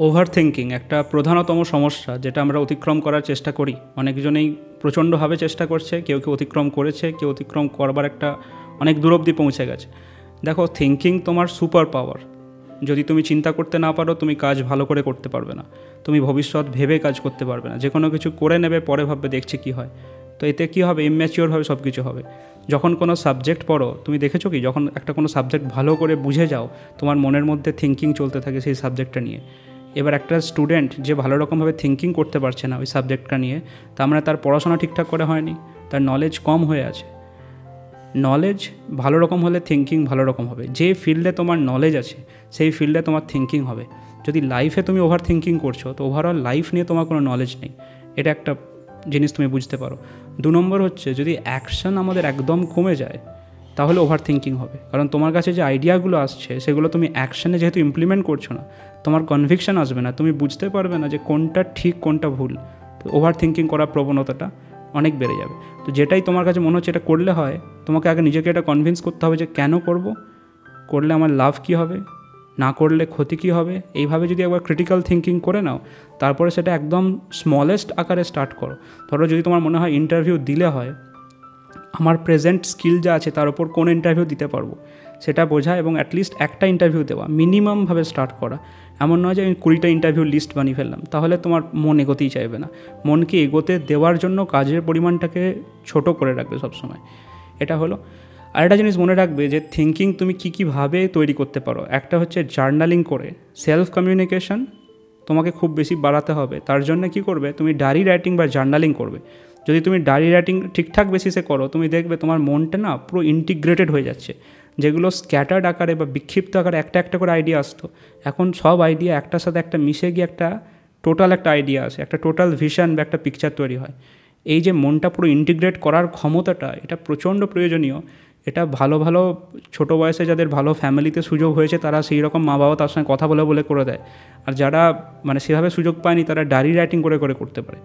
Over thinking একটা প্রধানতম সমস্যা, যেটা আমরা অতিক্রম করার চেষ্টা করি। অনেকজনেই প্রচণ্ডভাবে চেষ্টা করছে, কেউ কেউ অতিক্রম করেছে, কেউ অতিক্রম করবার একটা অনেক দূর অবধি পৌঁছে গেছে। দেখো, থিঙ্কিং তোমার সুপার পাওয়ার। যদি তুমি চিন্তা করতে না পারো, তুমি কাজ ভালো করে করতে পারবে না, তুমি ভবিষ্যৎ ভেবে কাজ করতে পারবে না, যে কোনো কিছু করে নেবে, পরে ভাববে দেখছি কী হয়। তো এতে কী হবে, ইম্যাচিওরভাবে সব কিছু হবে। যখন কোনো সাবজেক্ট পড়ো, তুমি দেখেছো কি, যখন একটা কোনো সাবজেক্ট ভালো করে বুঝে যাও, তোমার মনের মধ্যে থিঙ্কিং চলতে থাকে সেই সাবজেক্টটা নিয়ে। এবার একটা স্টুডেন্ট যে ভালো রকমভাবে থিঙ্কিং করতে পারছে না ওই সাবজেক্টটা নিয়ে, তার মানে তার পড়াশোনা ঠিকঠাক করে হয়নি, তার নলেজ কম হয়ে আছে। নলেজ ভালো রকম হলে থিঙ্কিং ভালো রকম হবে। যে ফিল্ডে তোমার নলেজ আছে সেই ফিল্ডে তোমার থিঙ্কিং হবে। যদি লাইফে তুমি ওভার থিঙ্কিং করছো, তো ওভারঅল লাইফ নিয়ে তোমার কোনো নলেজ নেই। এটা একটা জিনিস তুমি বুঝতে পারো। 2 নম্বর হচ্ছে, যদি অ্যাকশন আমাদের একদম কমে যায়, তাহলে ওভার থিঙ্কিং হবে। কারণ তোমার কাছে যে আইডিয়াগুলো আসছে, সেগুলো তুমি অ্যাকশনে যেহেতু ইমপ্লিমেন্ট করছো না, তোমার কনভিকশন আসবে না, তুমি বুঝতে পারবে না যে কোনটা ঠিক কোনটা ভুল। তো ওভার থিঙ্কিং করার প্রবণতাটা অনেক বেড়ে যাবে। তো যেটাই তোমার কাছে মনে হচ্ছে এটা করলে হয়, তোমাকে আগে নিজেকে এটা কনভিন্স করতে হবে যে কেন করব, করলে আমার লাভ কী হবে, না করলে ক্ষতি কী হবে। এইভাবে যদি একবার ক্রিটিক্যাল থিঙ্কিং করে নাও, তারপরে সেটা একদম স্মলেস্ট আকারে স্টার্ট করো। ধরো, যদি তোমার মনে হয় ইন্টারভিউ দিলে হয়, আমার প্রেজেন্ট স্কিল যা আছে তার উপর কোন ইন্টারভিউ দিতে পারবো সেটা বোঝা, এবং অ্যাটলিস্ট একটা ইন্টারভিউ দেওয়া, মিনিমামভাবে স্টার্ট করা। এমন নয় যে আমি 20টা ইন্টারভিউ লিস্ট বানিয়ে ফেললাম, তাহলে তোমার মন এগোতেই চাইবে না। মনকে এগোতে দেওয়ার জন্য কাজের পরিমাণটাকে ছোট করে রাখবে সবসময়। এটা হলো। আর একটা জিনিস মনে রাখবে যে থিঙ্কিং তুমি কীভাবে তৈরি করতে পারো। একটা হচ্ছে জার্নালিং করে। সেলফ কমিউনিকেশন তোমাকে খুব বেশি বাড়াতে হবে। তার জন্য কি করবে, তুমি ডায়েরি রাইটিং বা জার্নালিং করবে। যদি তুমি ডায়েরি রাইটিং ঠিকঠাক বেসিসে করো, তুমি দেখবে তোমার মনটা না পুরো ইন্টিগ্রেটেড হয়ে যাচ্ছে। যেগুলো স্ক্যাটার্ড আকারে বা বিক্ষিপ্ত আকারে একটা একটা করে আইডিয়া আসতো, এখন সব আইডিয়া একটার সাথে একটা মিশে গিয়ে একটা টোটাল একটা আইডিয়া আসে, একটা টোটাল ভিশন বা একটা পিকচার তৈরি হয়। এই যে মনটা পুরো ইন্টিগ্রেট করার ক্ষমতাটা, এটা প্রচণ্ড প্রয়োজনীয়। এটা ভালো ভালো ছোটো বয়সে যাদের ভালো ফ্যামিলিতে সুযোগ হয়েছে, তারা সেই রকম মা বাবা তার সঙ্গে কথা বলে বলে করে দেয়। আর যারা সেভাবে সুযোগ পায়নি, তারা ডায়েরি রাইটিং করে করে করতে পারে।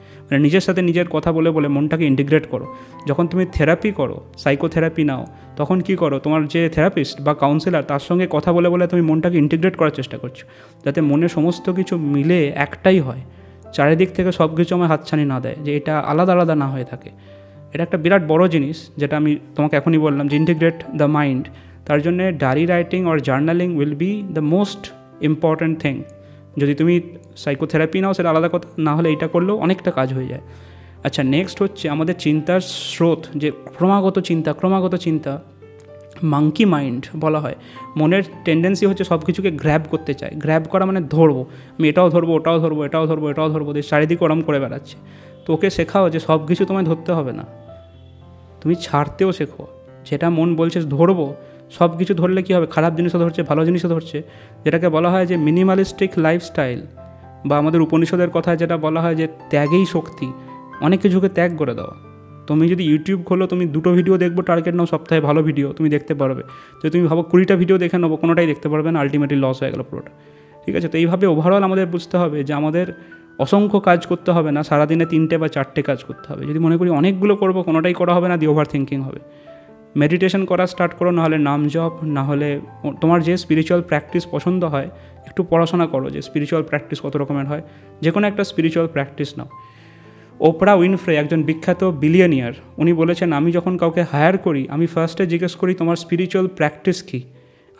নিজের সাথে নিজের কথা বলে বলে মনটাকে ইন্টিগ্রেট করো। যখন তুমি থেরাপি করো, সাইকোথেরাপি নাও, তখন কি করো, তোমার যে থেরাপিস্ট বা কাউন্সিলার, তার সঙ্গে কথা বলে বলে তুমি মনটাকে ইন্টিগ্রেট করার চেষ্টা করছো, যাতে মনে সমস্ত কিছু মিলে একটাই হয়, চারিদিক থেকে সব কিছু আমার হাতছানি না দেয়, যে এটা আলাদা আলাদা না হয়ে থাকে। এটা একটা বিরাট বড় জিনিস, যেটা আমি তোমাকে এখনই বললাম, যে ইন্টিগ্রেট দ্য মাইন্ড। তার জন্য ডায়েরি রাইটিং আর journaling will be the most important thing. যদি তুমি সাইকোথেরাপি নাও সেটা আলাদা কথা, না হলে এইটা করলেও অনেকটা কাজ হয়ে যায়। আচ্ছা, নেক্সট হচ্ছে আমাদের চিন্তার স্রোত, যে ক্রমাগত চিন্তা, মাঙ্কি মাইন্ড বলা হয়। মনের টেন্ডেন্সি হচ্ছে সব কিছুকে গ্র্যাব করতে চায়। গ্র্যাব করা মানে ধরবো, আমি এটাও ধরবো, ওটাও ধরবো, এটাও ধরবো, এটাও ধরবো, চারিদিকে ওরম করে বেড়াচ্ছে। তো ওকে শেখাও যে সব কিছু তোমায় ধরতে হবে না, তুমি ছাড়তেও শেখো। যেটা মন বলছে ধরবো, সব কিছু ধরলে কী হবে, খারাপ জিনিসও ধরছে, ভালো জিনিসও ধরছে। যেটাকে বলা হয় যে মিনিমালিস্টিক লাইফস্টাইল, বা আমাদের উপনিষদের কথায় যেটা বলা হয় যে ত্যাগেই শক্তি। অনেক কিছুকে ত্যাগ করে দেওয়া। তুমি যদি ইউটিউব খোলো, তুমি 2টো ভিডিও দেখবো, টার্গেট নাও সপ্তাহে ভালো ভিডিও, তুমি দেখতে পারবে। যদি তুমি ভাবো 20টা ভিডিও দেখে নেবো, কোনোটাই দেখতে পারবে না, আলটিমেটলি লস হয়ে গেল পুরোটা। ঠিক আছে? তো এইভাবে ওভারঅল আমাদের বুঝতে হবে যে আমাদের অসংখ্য কাজ করতে হবে না, সারাদিনে 3টে বা 4টে কাজ করতে হবে। যদি মনে করি অনেকগুলো করবো, কোনোটাই করা হবে না, দিয়ে ওভার থিঙ্কিং হবে। মেডিটেশন করা স্টার্ট করো, নাহলে নাম জপ, নাহলে তোমার যে স্পিরিচুয়াল প্র্যাকটিস পছন্দ হয়, একটু পড়াশোনা করো যে স্পিরিচুয়াল প্র্যাকটিস কত রকমের হয়, যে কোনো একটা স্পিরিচুয়াল প্র্যাকটিস নাও। ওপ্রা উইনফ্রে একজন বিখ্যাত বিলিয়নিয়ার, উনি বলেছেন, আমি যখন কাউকে হায়ার করি, আমি ফার্স্টে জিজ্ঞেস করি তোমার স্পিরিচুয়াল প্র্যাকটিস কী।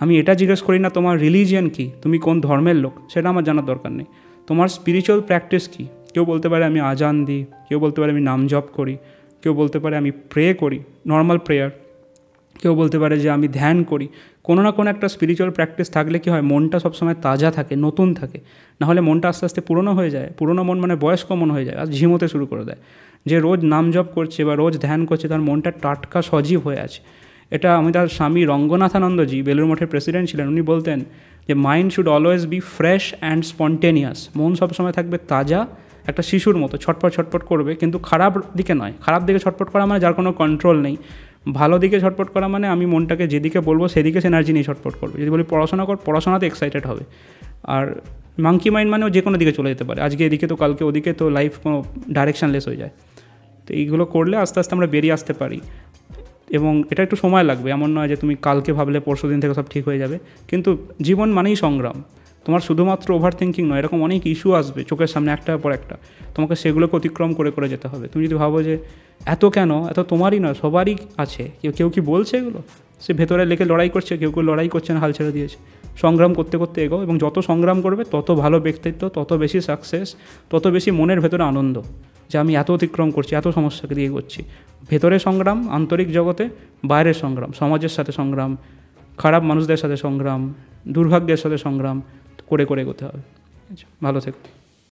আমি এটা জিজ্ঞেস করি না তোমার রিলিজিয়ান কী, তুমি কোন ধর্মের লোক, সেটা আমার জানার দরকার নেই। তোমার স্পিরিচুয়াল প্র্যাকটিস কী। কেউ বলতে পারে আমি আজান দিই, কেউ বলতে পারে আমি নাম জপ করি, কেউ বলতে পারে আমি প্রে করি, নর্মাল প্রেয়ার, কেউ বলতে পারে যে আমি ধ্যান করি। কোনো না কোনো একটা স্পিরিচুয়াল প্র্যাকটিস থাকলে কি হয়, মনটা সবসময় তাজা থাকে, নতুন থাকে। নাহলে মনটা আস্তে আস্তে পুরনো হয়ে যায়। পুরনো মন মানে বয়স্ক মন হয়ে যায়, আর ঝিমোতে শুরু করে দেয়। যে রোজ নাম জপ করছে বা রোজ ধ্যান করছে, তার মনটা টাটকা সজীব হয়ে আছে। এটা আমাদের স্বামী রঙ্গনাথানন্দজি, বেলুড় মঠের প্রেসিডেন্ট ছিলেন, উনি বলতেন যে mind should always be fresh and spontaneous. মন সবসময় থাকবে তাজা, একটা শিশুর মতো ছটপট ছটপট করবে, কিন্তু খারাপ দিকে নয়। খারাপ দিকে ছটপট করা মানে যার কোনো কন্ট্রোল নেই। ভালো দিকে ছটপট করা মানে আমি মনটাকে যেদিকে বলবো সেদিকে সে এনার্জি নিয়ে ছটপট করবে। যদি বলি পড়াশোনা কর, পড়াশোনাতে এক্সাইটেড হবে। আর মাঙ্কি মাইন্ড মানেও যে কোনো দিকে চলে যেতে পারে, আজকে এদিকে তো কালকে ওদিকে, তো লাইফ কোনো ডাইরেকশানলেস হয়ে যায়। তো এইগুলো করলে আস্তে আস্তে আমরা বেরিয়ে আসতে পারি, এবং এটা একটু সময় লাগবে। এমন নয় যে তুমি কালকে ভাবলে পরশু দিন থেকে সব ঠিক হয়ে যাবে, কিন্তু জীবন মানেই সংগ্রাম। তোমার শুধুমাত্র ওভার থিঙ্কিং নয়, এরকম অনেক ইস্যু আসবে চোখের সামনে একটার পর একটা, তোমাকে সেগুলোকে অতিক্রম করে করে যেতে হবে। তুমি যদি ভাবো যে এত কেন, এত তোমারই নয় সবারই আছে, কেউ কেউ কি বলছে এগুলো, সে ভেতরে লেগে লড়াই করছে, কেউ কেউ লড়াই করছে না, হাল ছেড়ে দিয়েছে। সংগ্রাম করতে করতে এগো, এবং যত সংগ্রাম করবে তত ভালো ব্যক্তিত্ব, তত বেশি সাকসেস, তত বেশি মনের ভেতরে আনন্দ যে আমি এত অতিক্রম করছি, এত সমস্যাকে দিয়ে করছি। ভেতরে সংগ্রাম আন্তরিক জগতে, বাইরের সংগ্রাম সমাজের সাথে সংগ্রাম, খারাপ মানুষদের সাথে সংগ্রাম, দুর্ভাগ্যের সাথে সংগ্রাম করে করে এগোতে হবে। ভালো থেকো।